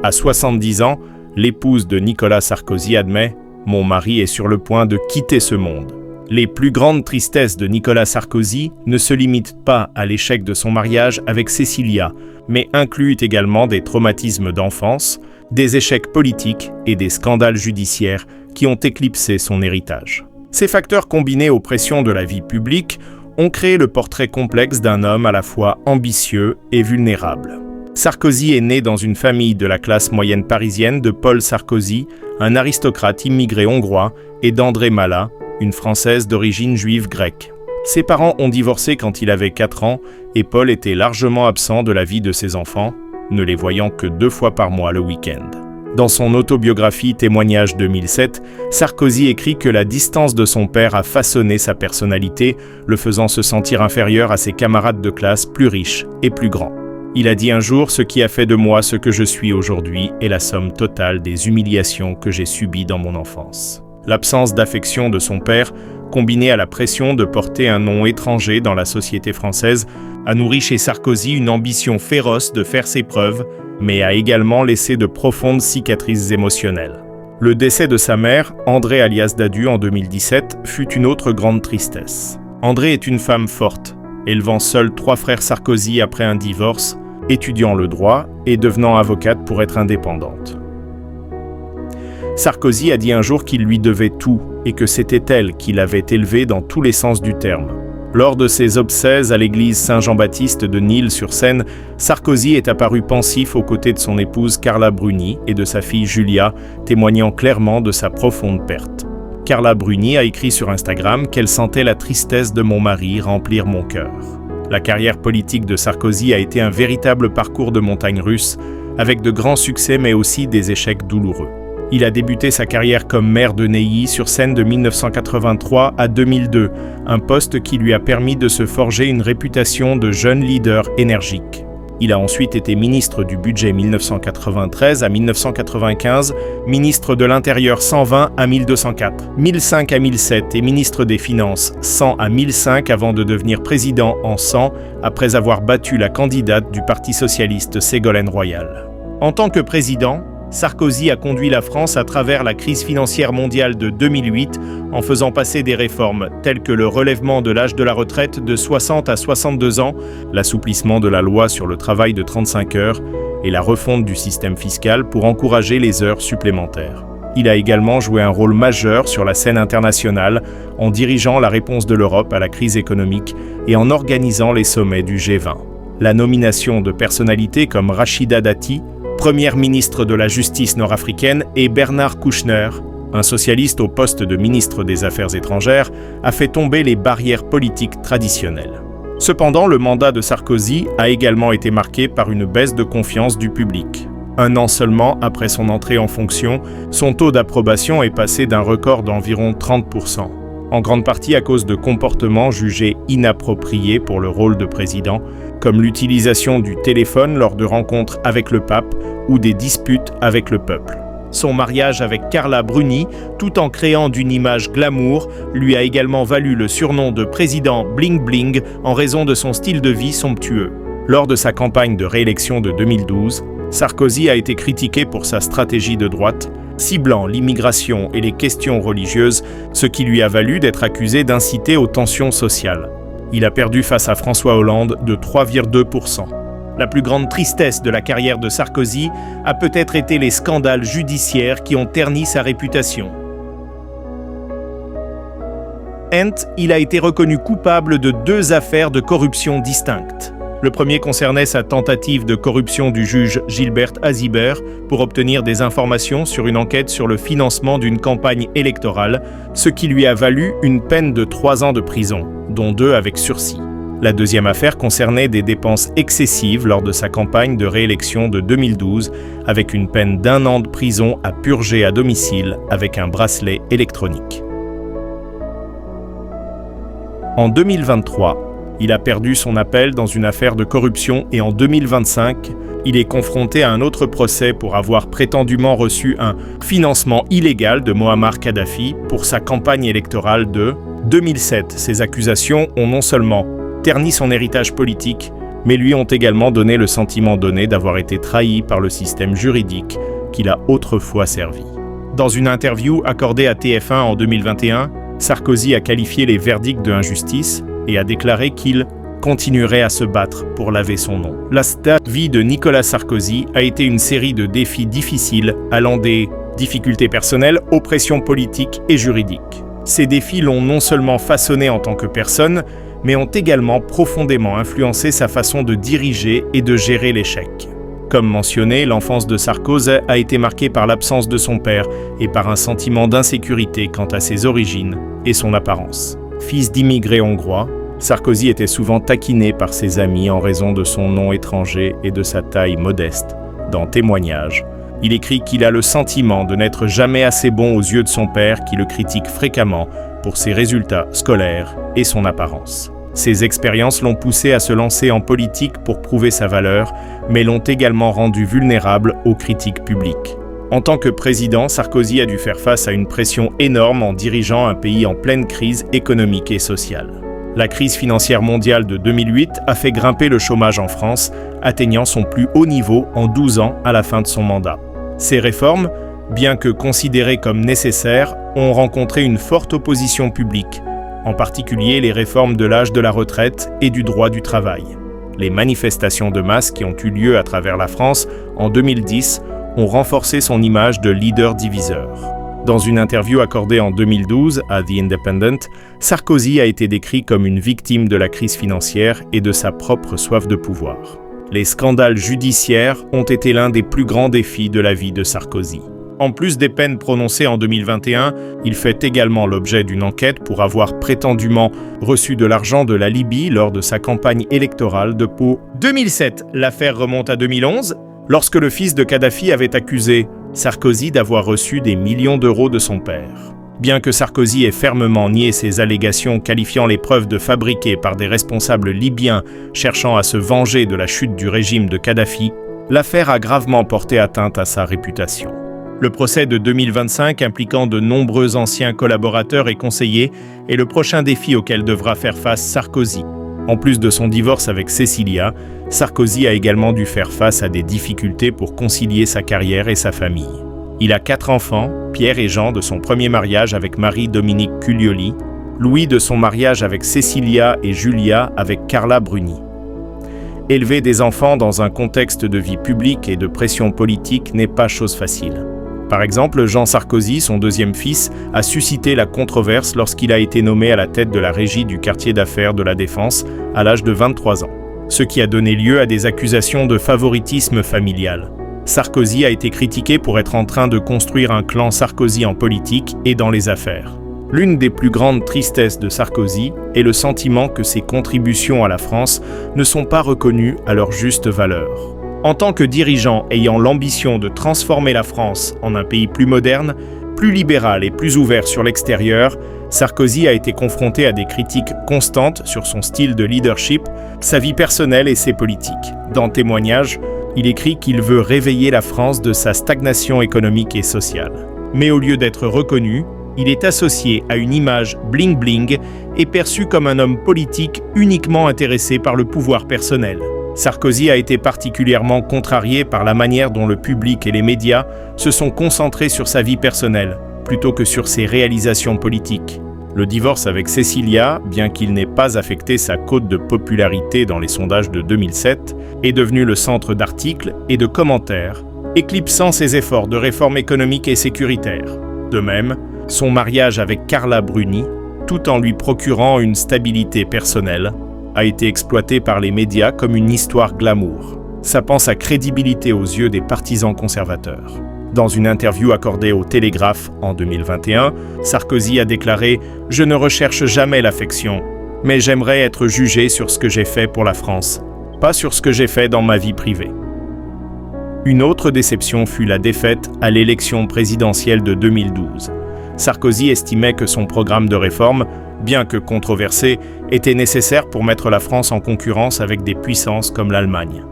À 70 ans, l'épouse de Nicolas Sarkozy admet « Mon mari est sur le point de quitter ce monde ». Les plus grandes tristesses de Nicolas Sarkozy ne se limitent pas à l'échec de son mariage avec Cécilia, mais incluent également des traumatismes d'enfance, des échecs politiques et des scandales judiciaires qui ont éclipsé son héritage. Ces facteurs combinés aux pressions de la vie publique ont créé le portrait complexe d'un homme à la fois ambitieux et vulnérable. Sarkozy est né dans une famille de la classe moyenne parisienne de Paul Sarkozy, un aristocrate immigré hongrois, et d'André Mallat, une Française d'origine juive grecque. Ses parents ont divorcé quand il avait 4 ans et Paul était largement absent de la vie de ses enfants, ne les voyant que 2 fois par mois le week-end. Dans son autobiographie Témoignage 2007, Sarkozy écrit que la distance de son père a façonné sa personnalité, le faisant se sentir inférieur à ses camarades de classe plus riches et plus grands. Il a dit un jour « Ce qui a fait de moi ce que je suis aujourd'hui est la somme totale des humiliations que j'ai subies dans mon enfance. » L'absence d'affection de son père, combinée à la pression de porter un nom étranger dans la société française, a nourri chez Sarkozy une ambition féroce de faire ses preuves, mais a également laissé de profondes cicatrices émotionnelles. Le décès de sa mère, André alias Dadu, en 2017, fut une autre grande tristesse. André est une femme forte, élevant seule 3 frères Sarkozy après un divorce, étudiant le droit et devenant avocate pour être indépendante. Sarkozy a dit un jour qu'il lui devait tout et que c'était elle qui l'avait élevé dans tous les sens du terme. Lors de ses obsèques à l'église Saint-Jean-Baptiste de Nil-sur-Seine, Sarkozy est apparu pensif aux côtés de son épouse Carla Bruni et de sa fille Julia, témoignant clairement de sa profonde perte. Carla Bruni a écrit sur Instagram qu'elle sentait la tristesse de mon mari remplir mon cœur. La carrière politique de Sarkozy a été un véritable parcours de montagne russe, avec de grands succès mais aussi des échecs douloureux. Il a débuté sa carrière comme maire de Neuilly-sur-Seine de 1983 à 2002, un poste qui lui a permis de se forger une réputation de jeune leader énergique. Il a ensuite été ministre du Budget 1993 à 1995, ministre de l'Intérieur 120 à 1204, 1005 à 1007 et ministre des Finances 100 à 1005 avant de devenir président en 100 après avoir battu la candidate du Parti socialiste Ségolène Royal. En tant que président, Sarkozy a conduit la France à travers la crise financière mondiale de 2008 en faisant passer des réformes telles que le relèvement de l'âge de la retraite de 60 à 62 ans, l'assouplissement de la loi sur le travail de 35 heures et la refonte du système fiscal pour encourager les heures supplémentaires. Il a également joué un rôle majeur sur la scène internationale en dirigeant la réponse de l'Europe à la crise économique et en organisant les sommets du G20. La nomination de personnalités comme Rachida Dati, première ministre de la Justice nord-africaine, et Bernard Kouchner, un socialiste au poste de ministre des Affaires étrangères, a fait tomber les barrières politiques traditionnelles. Cependant, le mandat de Sarkozy a également été marqué par une baisse de confiance du public. 1 an seulement après son entrée en fonction, son taux d'approbation est passé d'un record d'environ 30%, en grande partie à cause de comportements jugés inappropriés pour le rôle de président, comme l'utilisation du téléphone lors de rencontres avec le pape ou des disputes avec le peuple. Son mariage avec Carla Bruni, tout en créant d'une image glamour, lui a également valu le surnom de président bling bling en raison de son style de vie somptueux. Lors de sa campagne de réélection de 2012, Sarkozy a été critiqué pour sa stratégie de droite, ciblant l'immigration et les questions religieuses, ce qui lui a valu d'être accusé d'inciter aux tensions sociales. Il a perdu face à François Hollande de 3,2%. La plus grande tristesse de la carrière de Sarkozy a peut-être été les scandales judiciaires qui ont terni sa réputation. Il a été reconnu coupable de 2 affaires de corruption distinctes. Le premier concernait sa tentative de corruption du juge Gilbert Azibert pour obtenir des informations sur une enquête sur le financement d'une campagne électorale, ce qui lui a valu une peine de 3 ans de prison, dont 2 avec sursis. La deuxième affaire concernait des dépenses excessives lors de sa campagne de réélection de 2012, avec une peine d'1 an de prison à purger à domicile avec un bracelet électronique. En 2023, il a perdu son appel dans une affaire de corruption et en 2025, il est confronté à un autre procès pour avoir prétendument reçu un financement illégal de Moammar Kadhafi pour sa campagne électorale de 2007. Ces accusations ont non seulement terni son héritage politique, mais lui ont également donné le sentiment donné d'avoir été trahi par le système juridique qu'il a autrefois servi. Dans une interview accordée à TF1 en 2021, Sarkozy a qualifié les verdicts de injustice et a déclaré qu'il continuerait à se battre pour laver son nom. La vie de Nicolas Sarkozy a été une série de défis difficiles allant des difficultés personnelles aux pressions politiques et juridiques. Ces défis l'ont non seulement façonné en tant que personne, mais ont également profondément influencé sa façon de diriger et de gérer l'échec. Comme mentionné, l'enfance de Sarkozy a été marquée par l'absence de son père et par un sentiment d'insécurité quant à ses origines et son apparence. Fils d'immigrés hongrois, Sarkozy était souvent taquiné par ses amis en raison de son nom étranger et de sa taille modeste. Dans Témoignages, il écrit qu'il a le sentiment de n'être jamais assez bon aux yeux de son père qui le critique fréquemment pour ses résultats scolaires et son apparence. Ces expériences l'ont poussé à se lancer en politique pour prouver sa valeur, mais l'ont également rendu vulnérable aux critiques publiques. En tant que président, Sarkozy a dû faire face à une pression énorme en dirigeant un pays en pleine crise économique et sociale. La crise financière mondiale de 2008 a fait grimper le chômage en France, atteignant son plus haut niveau en 12 ans à la fin de son mandat. Ces réformes, bien que considérées comme nécessaires, ont rencontré une forte opposition publique, en particulier les réformes de l'âge de la retraite et du droit du travail. Les manifestations de masse qui ont eu lieu à travers la France en 2010 ont renforcé son image de leader diviseur. Dans une interview accordée en 2012 à The Independent, Sarkozy a été décrit comme une victime de la crise financière et de sa propre soif de pouvoir. Les scandales judiciaires ont été l'un des plus grands défis de la vie de Sarkozy. En plus des peines prononcées en 2021, il fait également l'objet d'une enquête pour avoir prétendument reçu de l'argent de la Libye lors de sa campagne électorale de Pau. 2007, l'affaire remonte à 2011, lorsque le fils de Kadhafi avait accusé Sarkozy d'avoir reçu des millions d'euros de son père. Bien que Sarkozy ait fermement nié ces allégations qualifiant les preuves de fabriquées par des responsables libyens cherchant à se venger de la chute du régime de Kadhafi, l'affaire a gravement porté atteinte à sa réputation. Le procès de 2025 impliquant de nombreux anciens collaborateurs et conseillers est le prochain défi auquel devra faire face Sarkozy. En plus de son divorce avec Cécilia, Sarkozy a également dû faire face à des difficultés pour concilier sa carrière et sa famille. Il a 4 enfants, Pierre et Jean de son premier mariage avec Marie-Dominique Cuglioli, Louis de son mariage avec Cécilia et Julia avec Carla Bruni. Élever des enfants dans un contexte de vie publique et de pression politique n'est pas chose facile. Par exemple, Jean Sarkozy, son deuxième fils, a suscité la controverse lorsqu'il a été nommé à la tête de la régie du quartier d'affaires de la Défense à l'âge de 23 ans, ce qui a donné lieu à des accusations de favoritisme familial. Sarkozy a été critiqué pour être en train de construire un clan Sarkozy en politique et dans les affaires. L'une des plus grandes tristesses de Sarkozy est le sentiment que ses contributions à la France ne sont pas reconnues à leur juste valeur. En tant que dirigeant ayant l'ambition de transformer la France en un pays plus moderne, plus libéral et plus ouvert sur l'extérieur, Sarkozy a été confronté à des critiques constantes sur son style de leadership, sa vie personnelle et ses politiques. Dans Témoignages, il écrit qu'il veut réveiller la France de sa stagnation économique et sociale. Mais au lieu d'être reconnu, il est associé à une image bling-bling et perçu comme un homme politique uniquement intéressé par le pouvoir personnel. Sarkozy a été particulièrement contrarié par la manière dont le public et les médias se sont concentrés sur sa vie personnelle, plutôt que sur ses réalisations politiques. Le divorce avec Cécilia, bien qu'il n'ait pas affecté sa cote de popularité dans les sondages de 2007, est devenu le centre d'articles et de commentaires, éclipsant ses efforts de réforme économique et sécuritaire. De même, son mariage avec Carla Bruni, tout en lui procurant une stabilité personnelle, a été exploité par les médias comme une histoire glamour, sapant sa crédibilité aux yeux des partisans conservateurs. Dans une interview accordée au Télégraphe en 2021, Sarkozy a déclaré « Je ne recherche jamais l'affection, mais j'aimerais être jugé sur ce que j'ai fait pour la France, pas sur ce que j'ai fait dans ma vie privée. » Une autre déception fut la défaite à l'élection présidentielle de 2012. Sarkozy estimait que son programme de réforme, bien que controversé, était nécessaire pour mettre la France en concurrence avec des puissances comme l'Allemagne.